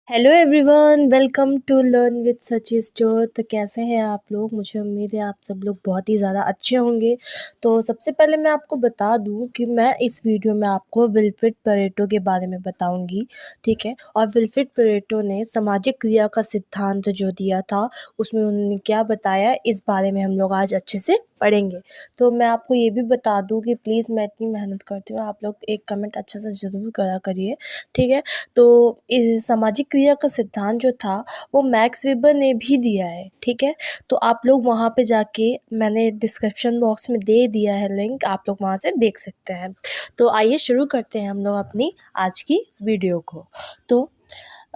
Hello everyone, welcome to learn with सचिस जो। तो कैसे हैं आप लोग? मुझे उम्मीद है आप सब लोग बहुत ही ज़्यादा अच्छे होंगे। तो सबसे पहले मैं आपको बता दूं कि मैं इस वीडियो में आपको विल्फ्रेड पेरेटो के बारे में बताऊंगी, ठीक है। और विल्फ्रेड पेरेटो ने सामाजिक क्रिया का सिद्धांत जो दिया था उसमें उन्होंने क्या बताया, इस बारे में हम लोग आज अच्छे से पढ़ेंगे। तो मैं आपको ये भी बता दूं कि प्लीज़, मैं इतनी मेहनत करती हूँ, आप लोग एक कमेंट अच्छे से ज़रूर करा करिए, ठीक है। तो इस सामाजिक क्रिया का सिद्धांत जो था वो मैक्स वेबर ने भी दिया है, ठीक है। तो आप लोग वहाँ पे जाके, मैंने डिस्क्रिप्शन बॉक्स में दे दिया है लिंक, आप लोग वहाँ से देख सकते हैं। तो आइए शुरू करते हैं हम लोग अपनी आज की वीडियो को। तो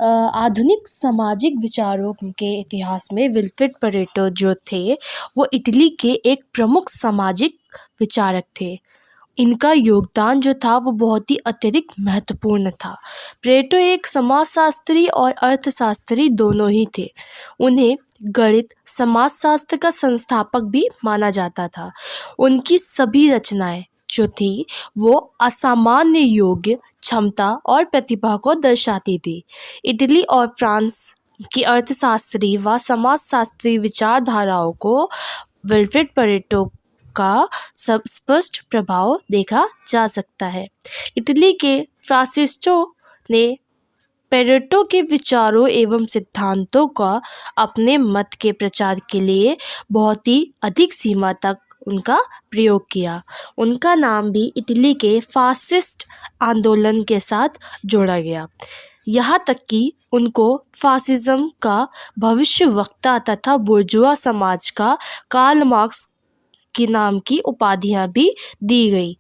आधुनिक सामाजिक विचारों के इतिहास में विल्फ्रेड पेरेटो जो थे वो इटली के एक प्रमुख सामाजिक विचारक थे। इनका योगदान जो था वो बहुत ही अत्यधिक महत्वपूर्ण था। पेरेटो एक समाजशास्त्री और अर्थशास्त्री दोनों ही थे। उन्हें गणित समाजशास्त्र का संस्थापक भी माना जाता था। उनकी सभी रचनाएं जो थी वो असामान्य योग्य, क्षमता और प्रतिभा को दर्शाती थी। इटली और फ्रांस की अर्थशास्त्री व समाजशास्त्री विचारधाराओं को विल्फ्रेड पेरेटो का सब स्पष्ट प्रभाव देखा जा सकता है। इटली के फासिस्टों ने पेरेटो के विचारों एवं सिद्धांतों का अपने मत के प्रचार के लिए बहुत ही अधिक सीमा तक उनका प्रयोग किया। उनका नाम भी इटली के फासिस्ट आंदोलन के साथ जोड़ा गया। यहाँ तक कि उनको फासिज्म का भविष्यवक्ता तथा बुर्जुआ समाज का कार्ल मार्क्स के नाम की उपाधियां भी दी गई,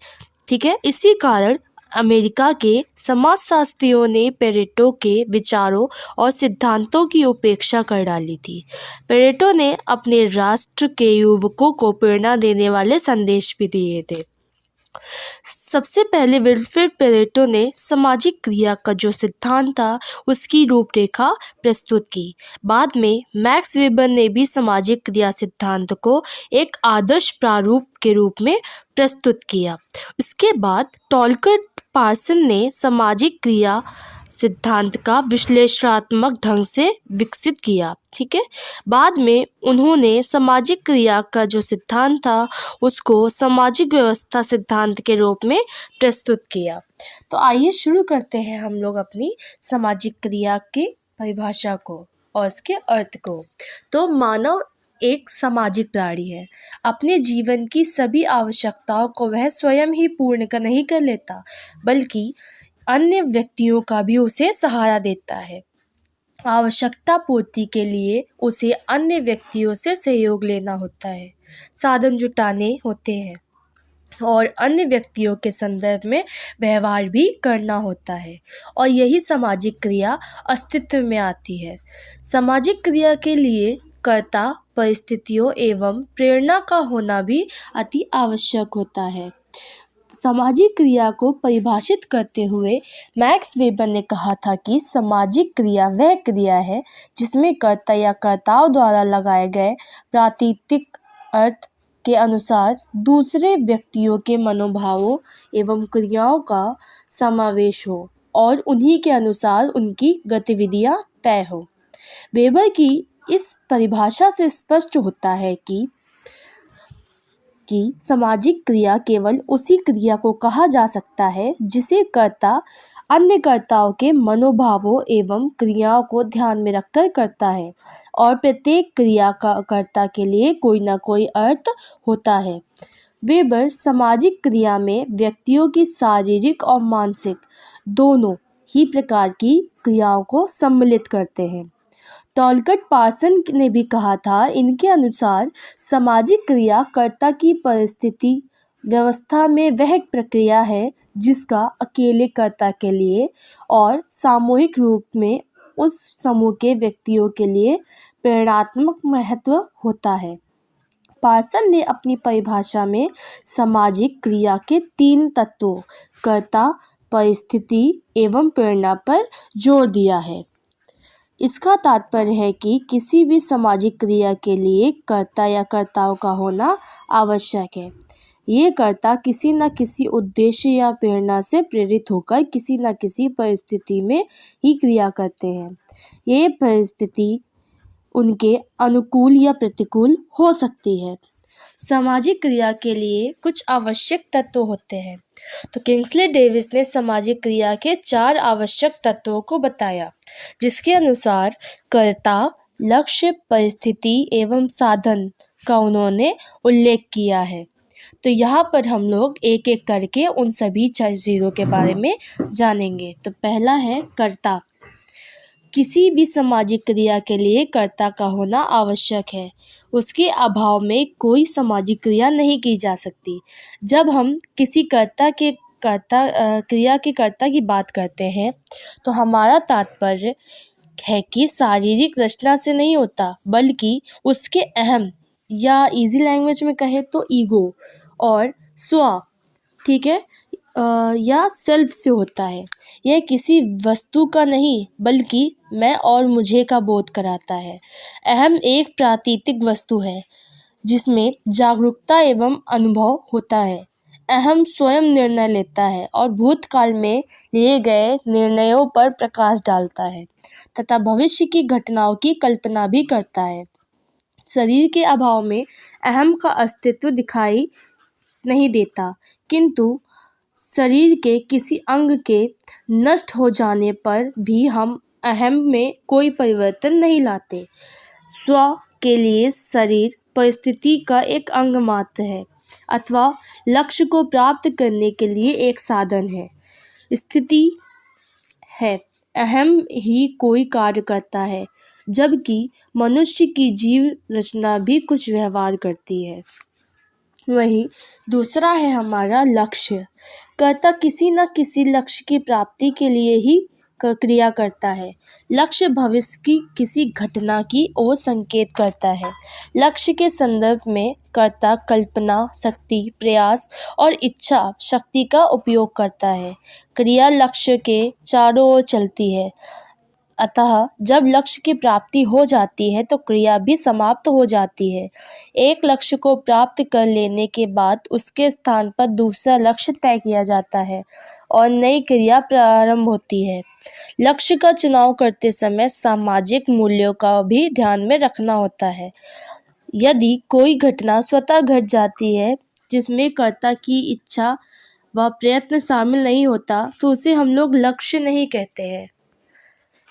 ठीक है। इसी कारण अमेरिका के समाजशास्त्रियों ने पेरेटो के विचारों और सिद्धांतों की उपेक्षा कर डाली थी। पेरेटो ने अपने राष्ट्र के युवकों को प्रेरणा देने वाले संदेश भी दिए थे। सबसे पहले विल्फ्रेड पेरेटो ने सामाजिक क्रिया का जो सिद्धांत था उसकी रूपरेखा प्रस्तुत की। बाद में मैक्स वेबर ने भी सामाजिक क्रिया सिद्धांत को एक आदर्श प्रारूप के रूप में प्रस्तुत किया। इसके बाद टॉलकर पार्सन ने सामाजिक क्रिया सिद्धांत का विश्लेषणात्मक ढंग से विकसित किया, ठीक है। बाद में उन्होंने सामाजिक क्रिया का जो सिद्धांत था उसको सामाजिक व्यवस्था सिद्धांत के रूप में प्रस्तुत किया। तो आइए शुरू करते हैं हम लोग अपनी सामाजिक क्रिया की परिभाषा को और इसके अर्थ को। तो मानव एक सामाजिक प्राणी है। अपने जीवन की सभी आवश्यकताओं को वह स्वयं ही पूर्ण नहीं कर लेता, बल्कि अन्य व्यक्तियों का भी उसे सहारा देता है। आवश्यकता पूर्ति के लिए उसे अन्य व्यक्तियों से सहयोग लेना होता है, साधन जुटाने होते हैं और अन्य व्यक्तियों के संदर्भ में व्यवहार भी करना होता है, और यही सामाजिक क्रिया अस्तित्व में आती है। सामाजिक क्रिया के लिए कर्ता, परिस्थितियों एवं प्रेरणा का होना भी अति आवश्यक होता है। सामाजिक क्रिया को परिभाषित करते हुए मैक्स वेबर ने कहा था कि सामाजिक क्रिया वह क्रिया है जिसमें कर्ता या कर्ताओं द्वारा लगाए गए प्रातीतिक अर्थ के अनुसार दूसरे व्यक्तियों के मनोभावों एवं क्रियाओं का समावेश हो और उन्हीं के अनुसार उनकी गतिविधियां तय हो। वेबर की इस परिभाषा से स्पष्ट होता है कि सामाजिक क्रिया केवल उसी क्रिया को कहा जा सकता है जिसे कर्ता अन्य कर्ताओं के मनोभावों एवं क्रियाओं को ध्यान में रखकर करता है, और प्रत्येक क्रिया का कर्ता के लिए कोई न कोई अर्थ होता है। वेबर सामाजिक क्रिया में व्यक्तियों की शारीरिक और मानसिक दोनों ही प्रकार की क्रियाओं को सम्मिलित करते हैं। टॉलकर पार्सन ने भी कहा था, इनके अनुसार सामाजिक क्रिया कर्ता की परिस्थिति व्यवस्था में वह प्रक्रिया है जिसका अकेले कर्ता के लिए और सामूहिक रूप में उस समूह के व्यक्तियों के लिए प्रेरणात्मक महत्व होता है। पार्सन ने अपनी परिभाषा में सामाजिक क्रिया के 3 तत्वों कर्ता, परिस्थिति एवं प्रेरणा पर जोर दिया है। इसका तात्पर्य है कि किसी भी सामाजिक क्रिया के लिए कर्ता या कर्ताओं का होना आवश्यक है। ये कर्ता किसी न किसी उद्देश्य या प्रेरणा से प्रेरित होकर किसी न किसी परिस्थिति में ही क्रिया करते हैं। ये परिस्थिति उनके अनुकूल या प्रतिकूल हो सकती है। सामाजिक क्रिया के लिए कुछ आवश्यक तत्व होते हैं। तो किंग्सले डेविस ने सामाजिक क्रिया के 4 आवश्यक तत्वों को बताया, जिसके अनुसार कर्ता, लक्ष्य, परिस्थिति एवं साधन का उन्होंने उल्लेख किया है। तो यहाँ पर हम लोग एक एक करके उन सभी चीज़ों के बारे में जानेंगे। तो पहला है कर्ता। किसी भी सामाजिक क्रिया के लिए कर्ता का होना आवश्यक है। उसके अभाव में कोई सामाजिक क्रिया नहीं की जा सकती। जब हम किसी क्रिया के कर्ता की बात करते हैं तो हमारा तात्पर्य है कि शारीरिक रचना से नहीं होता, बल्कि उसके अहम या इजी लैंग्वेज में कहें तो ईगो और स्व, ठीक है, या सेल्फ से होता है। यह किसी वस्तु का नहीं बल्कि मैं और मुझे का बोध कराता है। अहम एक प्रातीतिक वस्तु है जिसमें जागरूकता एवं अनुभव होता है। अहम स्वयं निर्णय लेता है और भूतकाल में लिए गए निर्णयों पर प्रकाश डालता है तथा भविष्य की घटनाओं की कल्पना भी करता है। शरीर के अभाव में अहम का अस्तित्व दिखाई नहीं देता, किंतु शरीर के किसी अंग के नष्ट हो जाने पर भी हम अहम में कोई परिवर्तन नहीं लाते। स्व के लिए शरीर परिस्थिति का एक अंग मात्र है अथवा लक्ष्य को प्राप्त करने के लिए एक साधन है, स्थिति है। अहम ही कोई कार्य करता है, जबकि मनुष्य की जीव रचना भी कुछ व्यवहार करती है। वहीं दूसरा है हमारा लक्ष्य। कर्ता किसी न किसी लक्ष्य की प्राप्ति के लिए ही क्रिया करता है। लक्ष्य भविष्य की किसी घटना की ओर संकेत करता है। लक्ष्य के संदर्भ में कर्ता कल्पना शक्ति, प्रयास और इच्छा शक्ति का उपयोग करता है। क्रिया लक्ष्य के चारों ओर चलती है, अतः जब लक्ष्य की प्राप्ति हो जाती है तो क्रिया भी समाप्त हो जाती है। एक लक्ष्य को प्राप्त कर लेने के बाद उसके स्थान पर दूसरा लक्ष्य तय किया जाता है और नई क्रिया प्रारंभ होती है। लक्ष्य का चुनाव करते समय सामाजिक मूल्यों का भी ध्यान में रखना होता है। यदि कोई घटना स्वतः घट जाती है जिसमें कर्ता की इच्छा व प्रयत्न शामिल नहीं होता तो उसे हम लोग लक्ष्य नहीं कहते हैं।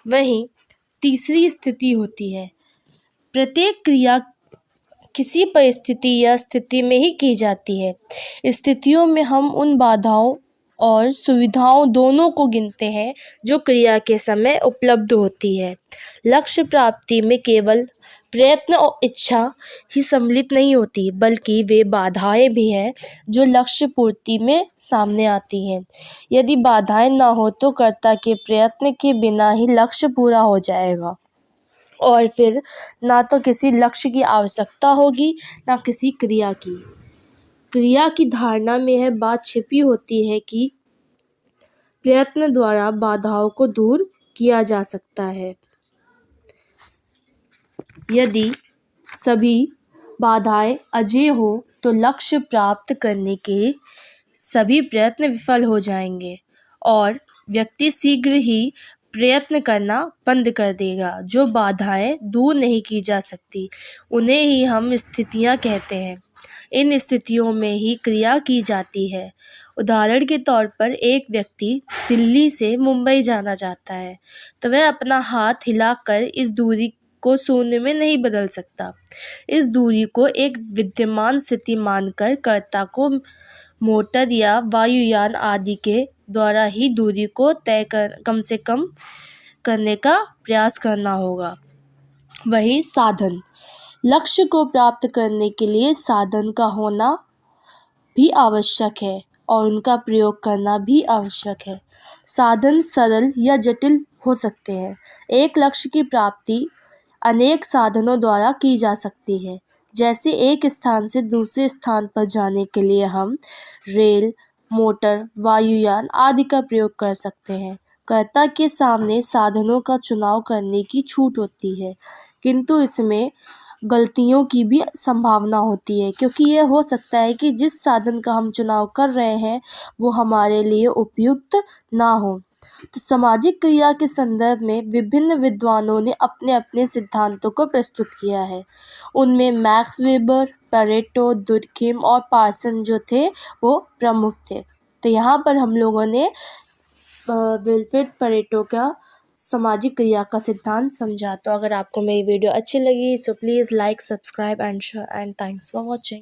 वहीं तीसरी स्थिति होती है। प्रत्येक क्रिया किसी परिस्थिति या स्थिति में ही की जाती है। स्थितियों में हम उन बाधाओं और सुविधाओं दोनों को गिनते हैं जो क्रिया के समय उपलब्ध होती है। लक्ष्य प्राप्ति में केवल प्रयत्न और इच्छा ही सम्मिलित नहीं होती, बल्कि वे बाधाएं भी हैं जो लक्ष्य पूर्ति में सामने आती हैं। यदि बाधाएं ना हो तो कर्ता के प्रयत्न के बिना ही लक्ष्य पूरा हो जाएगा और फिर ना तो किसी लक्ष्य की आवश्यकता होगी ना किसी क्रिया की। क्रिया की धारणा में यह बात छिपी होती है कि प्रयत्न द्वारा बाधाओं को दूर किया जा सकता है। यदि सभी बाधाएं अजेय हो तो लक्ष्य प्राप्त करने के सभी प्रयत्न विफल हो जाएंगे और व्यक्ति शीघ्र ही प्रयत्न करना बंद कर देगा। जो बाधाएं दूर नहीं की जा सकती उन्हें ही हम स्थितियां कहते हैं। इन स्थितियों में ही क्रिया की जाती है। उदाहरण के तौर पर एक व्यक्ति दिल्ली से मुंबई जाना चाहता है तो वह अपना हाथ हिलाकर इस दूरी को शून्य में नहीं बदल सकता। इस दूरी को एक विद्यमान स्थिति मानकर कर्ता को मोटर या वायुयान आदि के द्वारा ही दूरी को कम से कम करने का प्रयास करना होगा। वही साधन, लक्ष्य को प्राप्त करने के लिए साधन का होना भी आवश्यक है और उनका प्रयोग करना भी आवश्यक है। साधन सरल या जटिल हो सकते हैं। एक लक्ष्य की प्राप्ति अनेक साधनों द्वारा की जा सकती है। जैसे एक स्थान से दूसरे स्थान पर जाने के लिए हम रेल, मोटर, वायुयान आदि का प्रयोग कर सकते हैं। कर्ता के सामने साधनों का चुनाव करने की छूट होती है, किंतु इसमें गलतियों की भी संभावना होती है, क्योंकि ये हो सकता है कि जिस साधन का हम चुनाव कर रहे हैं वो हमारे लिए उपयुक्त ना हो। तो सामाजिक क्रिया के संदर्भ में विभिन्न विद्वानों ने अपने अपने सिद्धांतों को प्रस्तुत किया है। उनमें मैक्स वेबर, पेरेटो, दुर्खिम और पार्सन जो थे वो प्रमुख थे। तो यहाँ पर हम लोगों ने विल्फ्रेड पेरेटो का सामाजिक क्रिया का सिद्धांत समझा। तो अगर आपको मेरी वीडियो अच्छी लगी so please like, subscribe and share and thanks for watching.